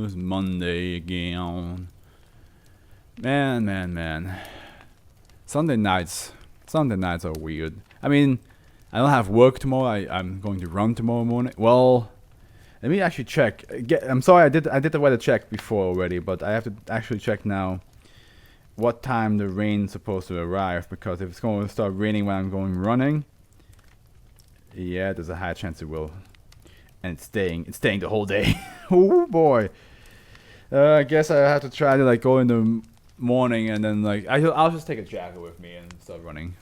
It's Monday again. Man. Sunday nights are weird. I mean, I don't have work tomorrow. I'm going to run tomorrow morning. Well, let me actually check. I'm sorry, I did the weather check before already, but I have to actually check now what time the rain's supposed to arrive, because if it's going to start raining when I'm going running, yeah, there's a high chance it will. And it's staying the whole day. Oh boy. I guess I have to try to like go in the morning, and then like I'll just take a jacket with me and start running.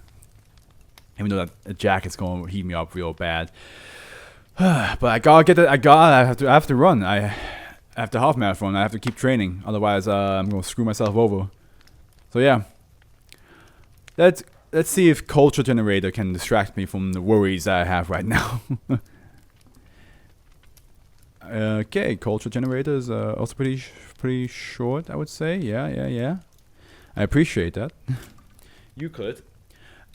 Even though that a jacket's going to heat me up real bad. But I gotta get it. I have to run. I have to half marathon. I have to keep training. Otherwise, I'm gonna screw myself over. So yeah. Let's see if Culture Generator can distract me from the worries I have right now. Okay, Culture Generator is also pretty short, I would say. Yeah. I appreciate that. You could.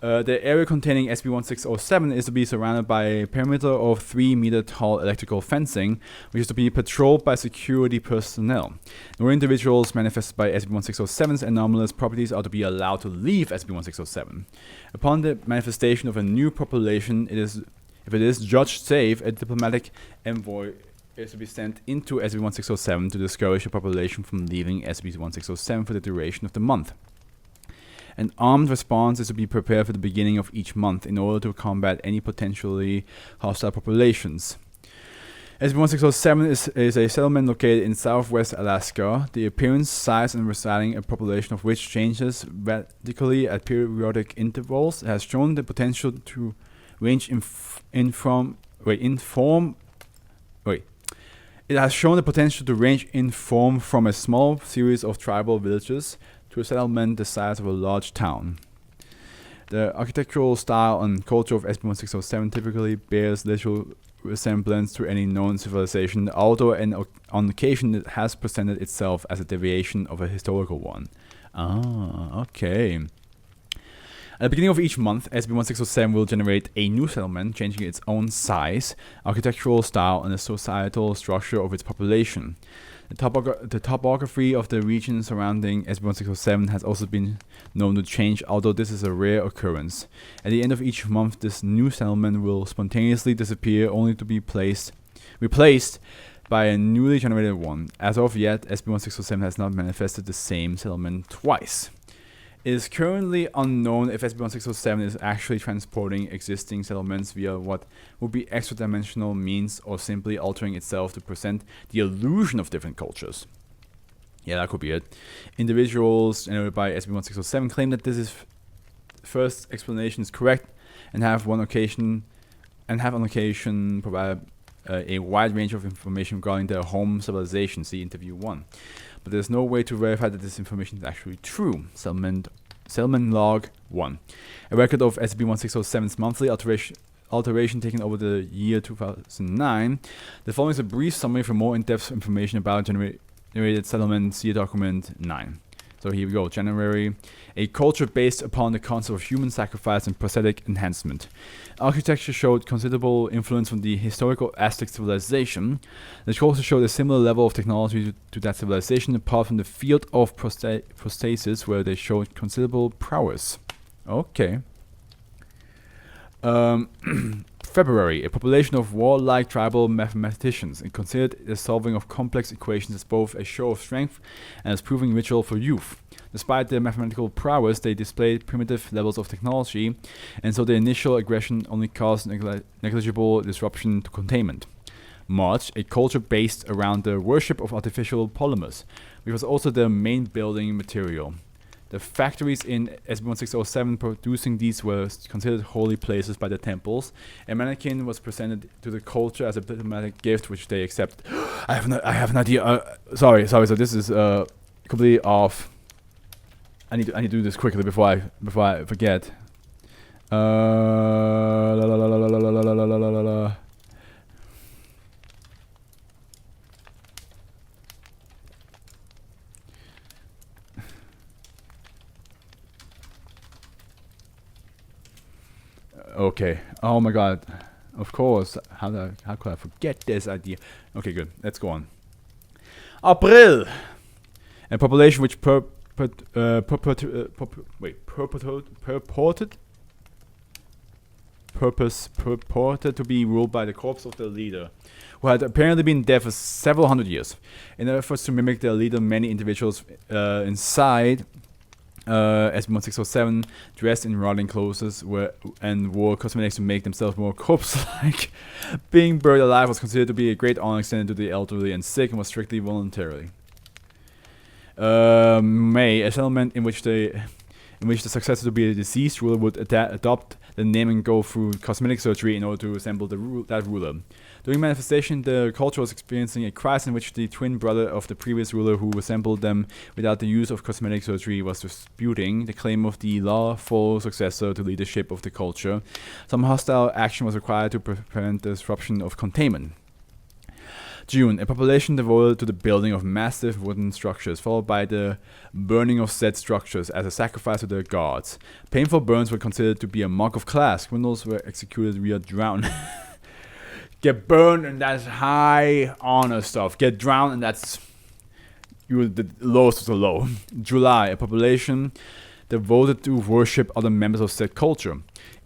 The area containing SCP-1607 is to be surrounded by a perimeter of 3-meter tall electrical fencing, which is to be patrolled by security personnel. No individuals manifested by SCP-1607's anomalous properties are to be allowed to leave SCP-1607. Upon the manifestation of a new population, if it is judged safe, a diplomatic envoy is to be sent into SCP-1607 to discourage the population from leaving SCP-1607 for the duration of the month. An armed response is to be prepared for the beginning of each month in order to combat any potentially hostile populations. SCP-1607 is a settlement located in southwest Alaska. The appearance, size, and residing a population of which changes radically at periodic intervals has shown the potential to range It has shown the potential to range in form from a small series of tribal villages to a settlement the size of a large town. The architectural style and culture of SCP-1607 typically bears little resemblance to any known civilization, although on occasion it has presented itself as a deviation of a historical one. Ah, okay. At the beginning of each month, SCP-1607 will generate a new settlement, changing its own size, architectural style, and the societal structure of its population. The topography of the region surrounding SCP-1607 has also been known to change, although this is a rare occurrence. At the end of each month, this new settlement will spontaneously disappear, only to be replaced by a newly generated one. As of yet, SCP-1607 has not manifested the same settlement twice. It is currently unknown if SCP-1607 is actually transporting existing settlements via what would be extra-dimensional means, or simply altering itself to present the illusion of different cultures. Yeah, that could be it. Individuals generated by SCP-1607 claim that this first explanation is correct, and have on occasion provided a wide range of information regarding their home civilization. See Interview 1. But there's no way to verify that this information is actually true. Settlement Log 1. A record of SCP-1607's monthly alteration taken over the year 2009. The following is a brief summary for more in-depth information about generated settlement. See document 9. So here we go. January. A culture based upon the concept of human sacrifice and prosthetic enhancement. Architecture showed considerable influence from the historical Aztec civilization. The culture showed a similar level of technology to that civilization, apart from the field of prosthesis, where they showed considerable prowess. Okay. February. A population of warlike tribal mathematicians, and considered the solving of complex equations as both a show of strength and as proving ritual for youth. Despite their mathematical prowess, they displayed primitive levels of technology, and so the initial aggression only caused negligible disruption to containment. March. A culture based around the worship of artificial polymers, which was also their main building material. The factories in SCP-1607 producing these were considered holy places by the temples. A mannequin was presented to the culture as a diplomatic gift, which they accept. I have an idea. Sorry. So this is completely off. I need to do this quickly before I forget. Okay. Oh my god. Of course. How could I forget this idea? Okay, good. Let's go on. April. A population which purported to be ruled by the corpse of their leader, who had apparently been dead for several hundred years. In efforts to mimic their leader, many individuals inside SCP-1607 dressed in rotting clothes and wore cosmetics to make themselves more corpse-like. Being buried alive was considered to be a great honor extended to the elderly and sick and was strictly voluntary. May, a settlement in which the successor to be a deceased ruler would adopt the name and go through cosmetic surgery in order to resemble that ruler. During manifestation, the culture was experiencing a crisis in which the twin brother of the previous ruler, who resembled them without the use of cosmetic surgery, was disputing the claim of the lawful successor to leadership of the culture. Some hostile action was required to prevent the disruption of containment. June, a population devoted to the building of massive wooden structures, followed by the burning of said structures as a sacrifice to their gods. Painful burns were considered to be a mark of class. Criminals were executed via drown. Get burned and that's high honor stuff. Get drowned and that's the lowest of the low. July, a population devoted to worship other members of said culture.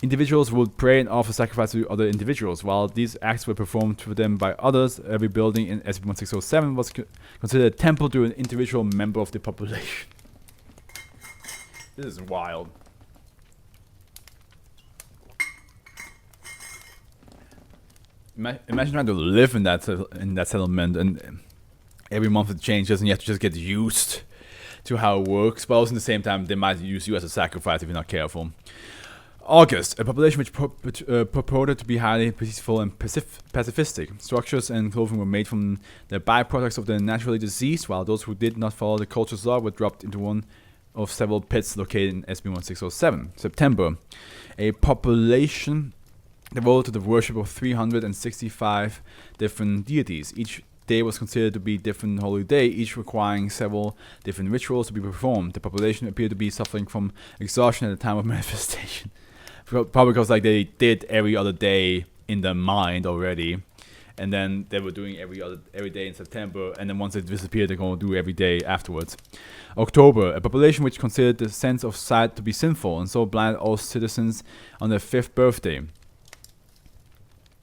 Individuals would pray and offer sacrifice to other individuals. While these acts were performed for them by others, every building in SCP-1607 was considered a temple to an individual member of the population. This is wild. Imagine trying to live in that settlement, and every month it changes, and you have to just get used to how it works. But also, at the same time, they might use you as a sacrifice if you're not careful. August, a population which purported to be highly peaceful and pacifistic. Structures and clothing were made from the byproducts of the naturally deceased, while those who did not follow the culture's law were dropped into one of several pits located in SCP-1607. September, a population devoted to the worship of 365 different deities. Each day was considered to be a different holy day, each requiring several different rituals to be performed. The population appeared to be suffering from exhaustion at the time of manifestation. Probably because they did every other day in their mind already, and then they were doing every day in September, and then once it disappeared, they're going to do every day afterwards. October, a population which considered the sense of sight to be sinful, and so blinded all citizens on their 5th birthday.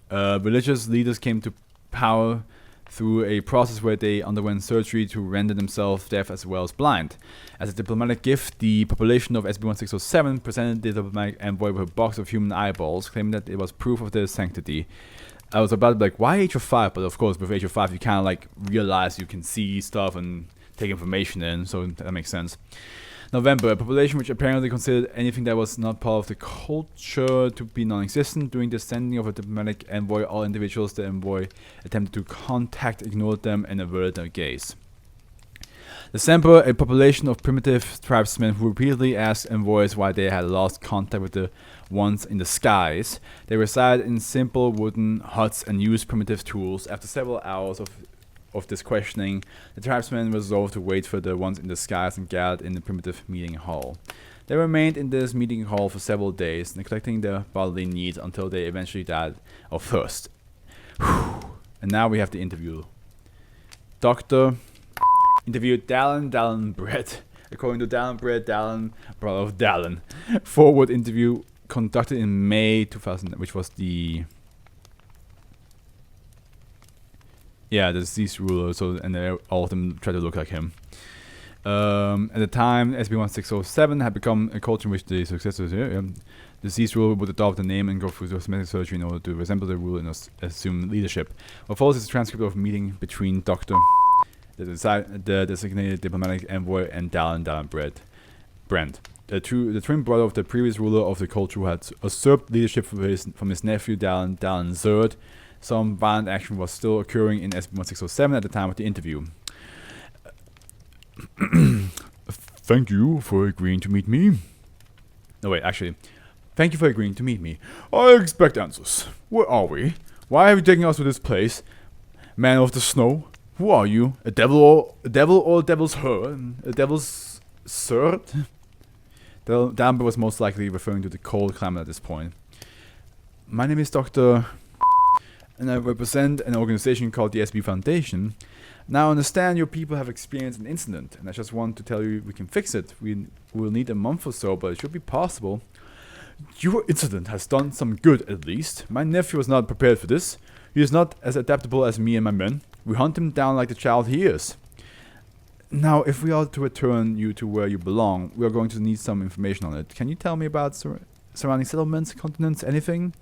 Religious leaders came to power through a process where they underwent surgery to render themselves deaf as well as blind. As a diplomatic gift, the population of SCP-1607 presented the diplomatic envoy with a box of human eyeballs, claiming that it was proof of their sanctity. I was about to be like, why Age of 5? But of course, with Age of 5, you kind of realize you can see stuff and take information in, so that makes sense. November, a population which apparently considered anything that was not part of the culture to be non-existent. During the sending of a diplomatic envoy, all individuals the envoy attempted to contact ignored them and averted their gaze. December, a population of primitive tribesmen who repeatedly asked envoys why they had lost contact with the ones in the skies. They resided in simple wooden huts and used primitive tools. After several hours of this questioning, the tribesmen resolved to wait for the ones in the skies and gathered in the primitive meeting hall. They remained in this meeting hall for several days, neglecting their bodily needs until they eventually died of thirst. And now we have the interview. Dr. interviewed Dallin Brett. According to Dallin Brett, Dallin, brother of Dallin. Forward interview conducted in May 2000, which was the deceased ruler, and all of them tried to look like him. At the time, SCP-1607 had become a culture in which the successors, the deceased ruler would adopt the name and go through cosmetic surgery in order to resemble the ruler and assume leadership. What follows is a transcript of a meeting between Dr. the designated diplomatic envoy and Dallin Brent. The twin brother of the previous ruler of the culture who had usurped leadership from his nephew Dallin III. Some violent action was still occurring in SCP-1607 at the time of the interview. Thank you for agreeing to meet me. Thank you for agreeing to meet me. I expect answers. Where are we? Why are you taking us to this place? Man of the snow? Who are you? A devil or a devil's herd? A devil's third? Danber was most likely referring to the cold climate at this point. My name is Dr. and I represent an organization called the SCP Foundation. Now I understand your people have experienced an incident, and I just want to tell you we can fix it. We will need a month or so, but it should be possible. Your incident has done some good, at least. My nephew was not prepared for this. He is not as adaptable as me and my men. We hunt him down like the child he is. Now, if we are to return you to where you belong, we are going to need some information on it. Can you tell me about surrounding settlements, continents, anything?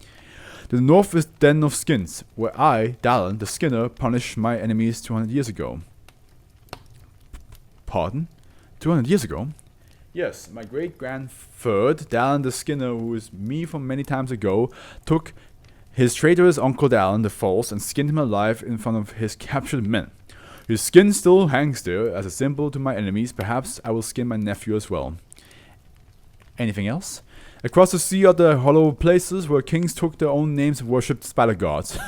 The north is Den of Skins, where I, Dallin, the Skinner, punished my enemies 200 years ago. Pardon? 200 years ago? Yes, my great-grandthird, Dallin the Skinner, who is me from many times ago, took his traitorous uncle Dallin the False and skinned him alive in front of his captured men. His skin still hangs there as a symbol to my enemies. Perhaps I will skin my nephew as well. Anything else? Across the sea are the hollow places where kings took their own names and worshipped spider gods.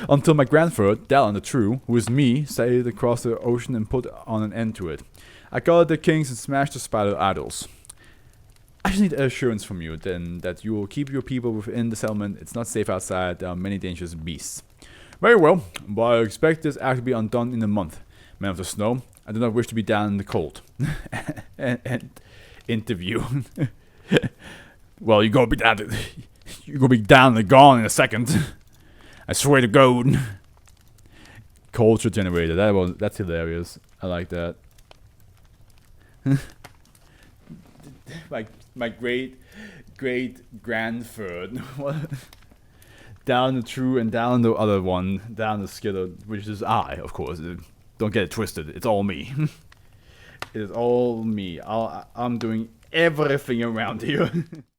Until my grandthird, Dallin the True, who is me, sailed across the ocean and put on an end to it. I guarded the kings and smashed the spider idols. I just need assurance from you then that you will keep your people within the settlement. It's not safe outside. There are many dangerous beasts. Very well, but I expect this act to be undone in a month. Man of the Snow, I do not wish to be down in the cold. and interview. Well, you're gonna be down and gone in a second. I swear to God. Culture generator. That's hilarious. I like that. my great grandthird. Down the True and down the other one, down the Skidder, which is I, of course. Don't get it twisted. It's all me. It is all me. I'm doing everything around here.